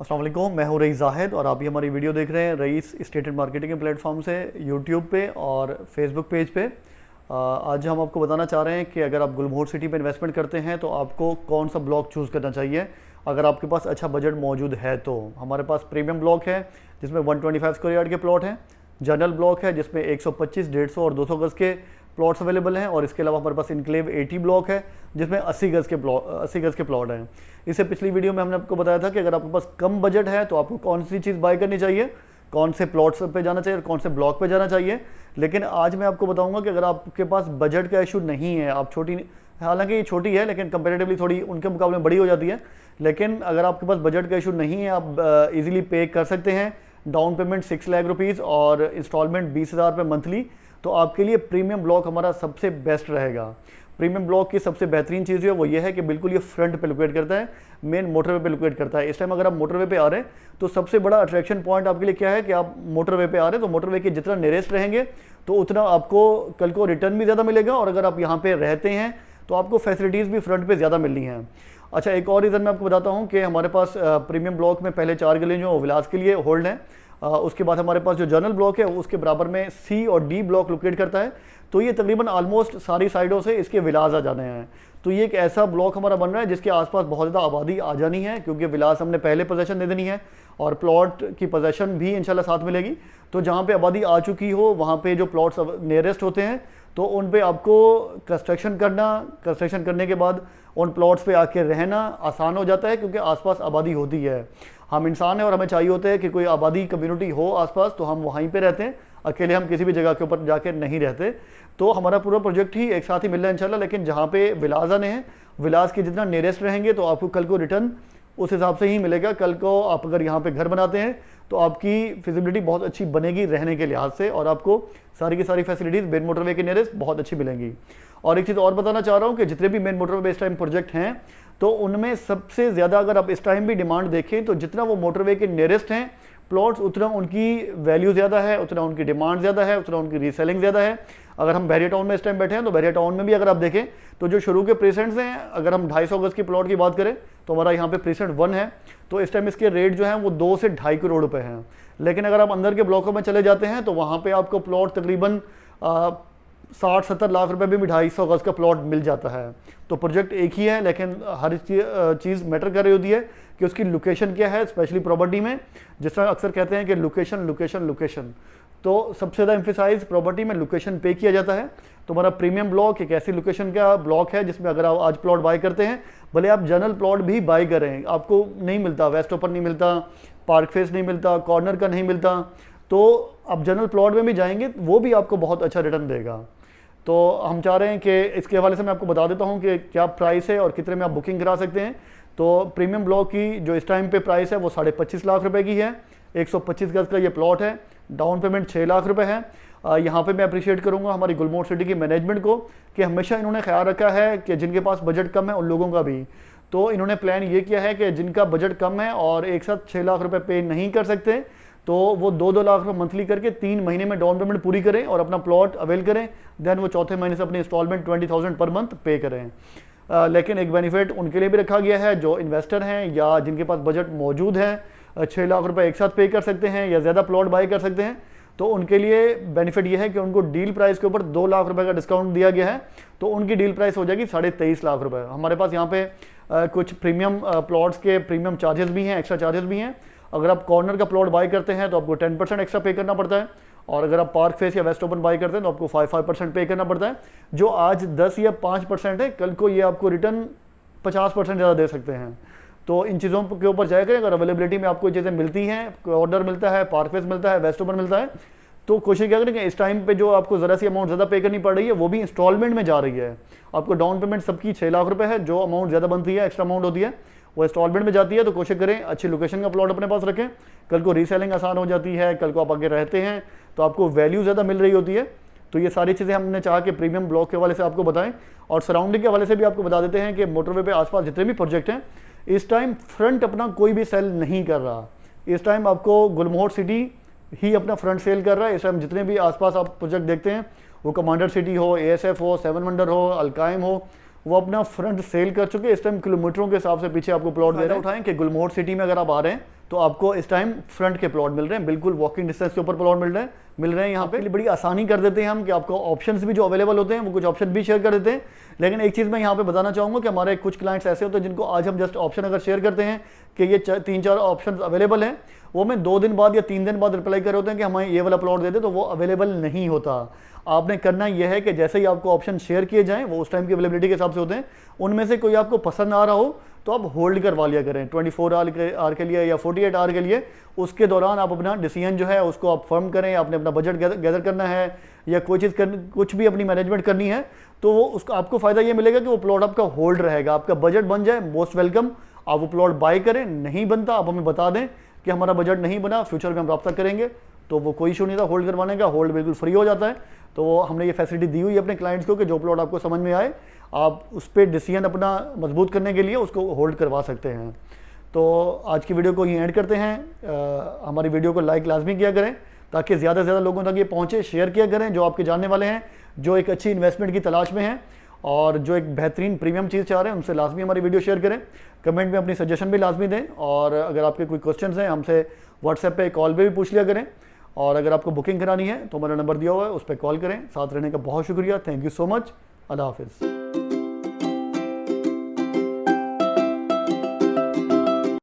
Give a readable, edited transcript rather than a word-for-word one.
अस्सलाम वालेकुम, मैं हूँ रईस ज़ाहिद और आप ये हमारी वीडियो देख रहे हैं रईस स्टेट एंड मार्केटिंग के प्लेटफॉर्म से यूट्यूब पे और फेसबुक पेज पे। आज हम आपको बताना चाह रहे हैं कि अगर आप गुलमोहर सिटी पे इन्वेस्टमेंट करते हैं तो आपको कौन सा ब्लॉक चूज़ करना चाहिए अगर आपके पास अच्छा बजट मौजूद है। तो हमारे पास प्रीमियम ब्लॉक है जिसमें 125 स्क्वायर यार्ड के प्लॉट हैं, जनरल ब्लॉक है जिसमें 125, 150 और 200 गज़ के प्लॉट्स अवेलेबल हैं, और इसके अलावा हमारे पास इनक्लेव 80 ब्लॉक है जिसमें 80 गज़ के प्लॉट हैं। इससे पिछली वीडियो में हमने आपको बताया था कि अगर आपके पास कम बजट है तो आपको कौन सी चीज़ बाय करनी चाहिए, कौन से प्लॉट्स पे जाना चाहिए और कौन से ब्लॉक पे जाना चाहिए। लेकिन आज मैं आपको बताऊंगा कि अगर आपके पास बजट का इशू नहीं है, आप छोटी, हालांकि ये छोटी है लेकिन कंपेरेटिवली थोड़ी उनके मुकाबले बड़ी हो जाती है, लेकिन अगर आपके पास बजट का इशू नहीं है, आप इजीली पे कर सकते हैं। डाउन पेमेंट 6 लाख रुपीज़ और इंस्टॉलमेंट 20,000 रुपये मंथली, तो आपके लिए प्रीमियम ब्लॉक हमारा सबसे बेस्ट रहेगा। प्रीमियम ब्लॉक की सबसे बेहतरीन चीज़ जो है वो ये है कि बिल्कुल ये फ्रंट पे लोकेट करता है, मेन मोटरवे पे लोकेट करता है। इस टाइम अगर आप मोटरवे पे आ रहे हैं तो सबसे बड़ा अट्रैक्शन पॉइंट आपके लिए क्या है कि आप मोटरवे पे आ रहे हैं, तो मोटरवे के जितना नियरेस्ट रहेंगे तो उतना आपको कल को रिटर्न भी ज़्यादा मिलेगा, और अगर आप यहाँ पे रहते हैं तो आपको फैसिलिटीज़ भी फ्रंट पे ज़्यादा मिलनी हैं। अच्छा, एक और रीज़न मैं आपको बताता हूँ कि हमारे पास प्रीमियम ब्लॉक में पहले 4 गलियाँ जो विलास के लिए होल्ड हैं, उसके बाद हमारे पास जो जनरल ब्लॉक है उसके बराबर में सी और डी ब्लॉक लोकेट करता है, तो ये तकरीबन ऑलमोस्ट सारी साइडों से इसके विलास आ जाने हैं। तो ये एक ऐसा ब्लॉक हमारा बन रहा है जिसके आसपास बहुत ज़्यादा आबादी आ जानी है, क्योंकि विलास हमने पहले पोजेशन दे देनी है और प्लॉट की पोजेशन भी इंशाल्लाह साथ मिलेगी। तो जहाँ पे आबादी आ चुकी हो वहाँ पे जो प्लॉट्स नियरेस्ट होते हैं तो उन पे आपको कंस्ट्रक्शन करने के बाद उन प्लॉट्स पे आके रहना आसान हो जाता है, क्योंकि आसपास आबादी होती है। हम इंसान हैं और हमें चाहिए होता है कि कोई आबादी कम्युनिटी हो आसपास, तो हम वहीं पे रहते हैं, अकेले हम किसी भी जगह के ऊपर जाके नहीं रहते। तो हमारा पूरा प्रोजेक्ट ही एक साथ ही मिल रहा है इंशाल्लाह। लेकिन जहाँ पे विलास आने हैं, विलास के जितना नियरेस्ट रहेंगे तो आपको कल को रिटर्न उस हिसाब से ही मिलेगा। कल को आप अगर यहाँ पे घर बनाते हैं तो आपकी फिजिबिलिटी बहुत अच्छी बनेगी रहने के लिहाज से, और आपको सारी की सारी फैसिलिटीज़ मेन मोटरवे के नियरेस्ट बहुत अच्छी मिलेंगी। और एक चीज़ और बताना चाह रहा हूँ कि जितने भी मेन मोटरवे इस टाइम प्रोजेक्ट हैं तो उनमें सबसे ज़्यादा अगर आप इस टाइम भी डिमांड देखें तो जितना वो मोटरवे के नियरेस्ट हैं प्लॉट्स, उतना उनकी वैल्यू ज़्यादा है, उतना उनकी डिमांड ज़्यादा है, उतना उनकी रीसेलिंग ज़्यादा है। अगर हम बहरिया टाउन में इस टाइम बैठे हैं तो बहरिया टाउन में भी अगर आप देखें तो जो शुरू के प्रीसेंट्स हैं, अगर हम 250 गज की प्लॉट की बात करें तो हमारा यहाँ पे प्रीसेंट 1 है, तो इस टाइम इसके रेट जो हैं वो 2 से 2.5 करोड़ रुपए हैं। लेकिन अगर आप अंदर के ब्लॉकों में चले जाते हैं तो वहाँ पर आपको प्लॉट तकरीबन 60-70 लाख रुपए में भी 250 गज का प्लॉट मिल जाता है। तो प्रोजेक्ट एक ही है, लेकिन हर चीज़ मैटर कर रही होती है कि उसकी लोकेशन क्या है, स्पेशली प्रॉपर्टी में। जिस तरह अक्सर कहते हैं कि लोकेशन लोकेशन लोकेशन, तो सबसे ज़्यादा एम्फेसाइज प्रॉपर्टी में लोकेशन पे किया जाता है। तो हमारा प्रीमियम ब्लॉक एक ऐसी लोकेशन का ब्लॉक है जिसमें अगर आप आज प्लॉट बाय करते हैं, भले आप जनरल प्लॉट भी बाय करें, आपको नहीं मिलता, वेस्ट ओपन नहीं मिलता, पार्क फेस नहीं मिलता, कॉर्नर का नहीं मिलता, तो आप जनरल प्लॉट में भी जाएंगे वो भी आपको बहुत अच्छा रिटर्न देगा। तो हम चाह रहे हैं कि इसके हवाले से मैं आपको बता देता हूं कि क्या प्राइस है और कितने में आप बुकिंग करा सकते हैं। तो प्रीमियम ब्लॉक की जो इस टाइम पे प्राइस है वो 25.5 लाख रुपए की है। 125 गज का ये प्लॉट है, डाउन पेमेंट 6 लाख रुपए है। यहाँ पे मैं अप्रिशिएट करूँगा हमारी गुलमोहर सिटी की मैनेजमेंट को कि हमेशा इन्होंने ख्याल रखा है कि जिनके पास बजट कम है उन लोगों का भी, तो इन्होंने प्लान ये किया है कि जिनका बजट कम है और एक साथ 6 लाख रुपये पे नहीं कर सकते तो वो 2-2 लाख रुपये मंथली करके 3 महीने में डाउन पेमेंट पूरी करें और अपना प्लॉट अवेल करें। देन वो चौथे महीने से अपनी इंस्टॉलमेंट 20,000 पर मंथ पे करें। लेकिन एक बेनिफिट उनके लिए भी रखा गया है जो इन्वेस्टर हैं या जिनके पास बजट मौजूद है, 6 लाख रुपए एक साथ पे कर सकते हैं या ज़्यादा प्लॉट बाय कर सकते हैं, तो उनके लिए बेनिफिट ये है कि उनको डील प्राइस के ऊपर 2 लाख रुपए का डिस्काउंट दिया गया है, तो उनकी डील प्राइस हो जाएगी 23.5 लाख रुपए। हमारे पास यहाँ पे कुछ प्रीमियम प्लॉट्स के प्रीमियम चार्जेस भी हैं, एक्स्ट्रा चार्जेस भी हैं। अगर आप कॉर्नर का प्लॉट बाय करते हैं तो आपको 10% एक्स्ट्रा पे करना पड़ता है, और अगर आप पार्क फेस या वेस्ट ओपन बाय करते हैं तो आपको 5% पे करना पड़ता है। जो आज 10 या 5% है, कल को ये आपको रिटर्न 50% ज़्यादा दे सकते हैं। तो इन चीज़ों के ऊपर जाया करें। अगर अवेलेबिलिटी में आपको चीज़ें मिलती हैं, कॉर्नर मिलता है, पार्क फेस मिलता है, वेस्ट ओपन मिलता है, तो कोशिश क्या करें कि इस टाइम पे जो आपको ज़रा सी अमाउंट ज़्यादा पे करनी पड़ रही है वो भी इंस्टॉलमेंट में जा रही है। आपको डाउन पेमेंट सबकी 6 लाख रुपए है, जो अमाउंट ज़्यादा बनती है, एक्स्ट्रा अमाउंट होती है, वो इंस्टॉलमेंट में जाती है। तो कोशिश करें अच्छी लोकेशन का प्लॉट अपने पास रखें, कल को रीसेलिंग आसान हो जाती है, कल को आप आगे रहते हैं तो आपको वैल्यू ज़्यादा मिल रही होती है। तो ये सारी चीज़ें हमने चाहा कि प्रीमियम ब्लॉक के हवाले से आपको बताएं, और सराउंडिंग के हवाले से भी आपको बता देते हैं कि मोटरवे पे आसपास जितने भी प्रोजेक्ट हैं इस टाइम फ्रंट अपना कोई भी सेल नहीं कर रहा। इस टाइम आपको गुलमोहर सिटी ही अपना फ्रंट सेल कर रहा है। इस टाइम जितने भी आसपास आप प्रोजेक्ट देखते हैं, वो कमांडर सिटी हो, ASF हो, 7 वंडर हो, अलकायम हो, वो अपना फ्रंट सेल कर चुके हैं। इस टाइम किलोमीटरों के हिसाब से पीछे आपको प्लॉट दे रहे हैं। उठाएं कि गुलमोहर सिटी में अगर आप आ रहे हैं तो आपको इस टाइम फ्रंट के प्लॉट मिल रहे हैं, बिल्कुल वॉकिंग डिस्टेंस के ऊपर प्लॉट मिल रहे हैं यहाँ पे। बड़ी आसानी कर देते हैं हम कि आपको ऑप्शंस भी जो अवेलेबल होते हैं वो कुछ ऑप्शन भी शेयर कर देते हैं। लेकिन एक चीज़ मैं यहाँ पे बताना चाहूँगा कि हमारे कुछ क्लाइंट्स ऐसे होते हैं जिनको आज हम जस्ट ऑप्शन अगर शेयर करते हैं कि ये 3-4 ऑप्शन अवेलेबल हैं, वो हमें 2 दिन बाद या 3 दिन बाद रिप्लाई कर रहे होते हैं कि हमें ये वाला प्लॉट दे दे, तो वो अवेलेबल नहीं होता। आपने करना यह है कि जैसे ही आपको ऑप्शन शेयर किए जाएं, वो उस टाइम की अवेलेबिलिटी के हिसाब से होते हैं, उनमें से कोई आपको पसंद आ रहा हो तो आप होल्ड करवा लिया करें 24 आवर के लिए या 48 आवर के लिए। उसके दौरान आप अपना डिसीजन जो है उसको आप फर्म करें, आपने अपना बजट गैदर करना है या कोई चीज़ कुछ भी अपनी मैनेजमेंट करनी है, तो वो उसका आपको फ़ायदा ये मिलेगा कि वो प्लॉट आपका होल्ड रहेगा, आपका बजट बन जाए, मोस्ट वेलकम। आप वो प्लॉट बाय करें, नहीं बनता आप हमें बता दें कि हमारा बजट नहीं बना, फ्यूचर में हम रब्ता करेंगे, तो वो कोई इशू नहीं था होल्ड करवाने का, होल्ड बिल्कुल फ्री हो जाता है। तो वो हमने ये फैसिलिटी दी हुई है अपने क्लाइंट्स को कि जो प्लॉट आपको समझ में आए, आप उस पर डिसीजन अपना मजबूत करने के लिए उसको होल्ड करवा सकते हैं। तो आज की वीडियो को यहीं एंड करते हैं। हमारी वीडियो को लाइक लाजमी किया करें ताकि ज़्यादा से ज़्यादा लोगों तक ये पहुँचे, शेयर किया करें जो आपके जानने वाले हैं, जो एक अच्छी इन्वेस्टमेंट की तलाश में हैं और जो एक बेहतरीन प्रीमियम चीज़ चाह रहे हैं, उनसे लाजमी हमारी वीडियो शेयर करें। कमेंट में अपनी सजेशन भी लाजमी दें और अगर आपके कोई क्वेश्चंस हैं हमसे व्हाट्सएप पे कॉल पे भी पूछ लिया करें। और अगर आपको बुकिंग करानी है तो हमारा नंबर दिया हुआ है, उस पर कॉल करें। साथ रहने का बहुत शुक्रिया, थैंक यू सो मच, अल्लाह हाफिज़।